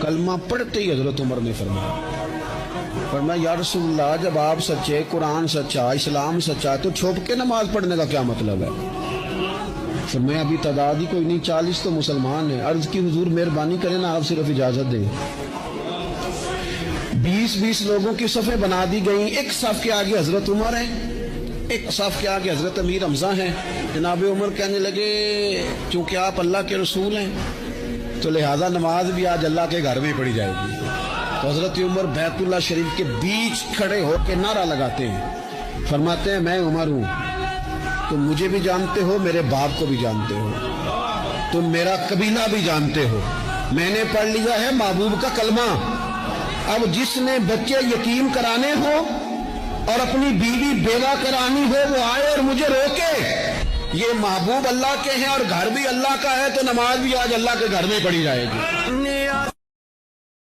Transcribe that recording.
کلمہ پڑھتے ہی حضرت عمر نے فرمایا یا رسول اللہ جب آپ سچے، قرآن سچا، اسلام سچا، تو چھپ کے نماز پڑھنے کا کیا مطلب ہے؟ فرمایا ابھی تعداد ہی کوئی نہیں، 40 تو مسلمان ہیں۔ عرض کی حضور مہربانی کریں نا، آپ صرف اجازت دیں۔ 20 لوگوں کی صفیں بنا دی گئیں، ایک صف کے آگے حضرت عمر ہیں، ایک صف کے آگے حضرت امیر حمزہ ہیں۔ جناب عمر کہنے لگے چونکہ آپ اللہ کے رسول ہیں تو لہذا نماز بھی آج اللہ کے گھر میں پڑھی جائے گی۔ تو حضرت عمر بیت اللہ شریف کے بیچ کھڑے ہو کے نعرہ لگاتے ہیں، فرماتے ہیں میں عمر ہوں، تم مجھے بھی جانتے ہو، میرے باپ کو بھی جانتے ہو، تم میرا قبیلہ بھی جانتے ہو، میں نے پڑھ لیا ہے محبوب کا کلمہ۔ اب جس نے بچے یتیم کرانے ہو اور اپنی بیوی بیوہ کرانی ہو وہ آئے اور مجھے روکے۔ یہ محبوب اللہ کے ہیں اور گھر بھی اللہ کا ہے، تو نماز بھی آج اللہ کے گھر میں پڑھی جائے گی۔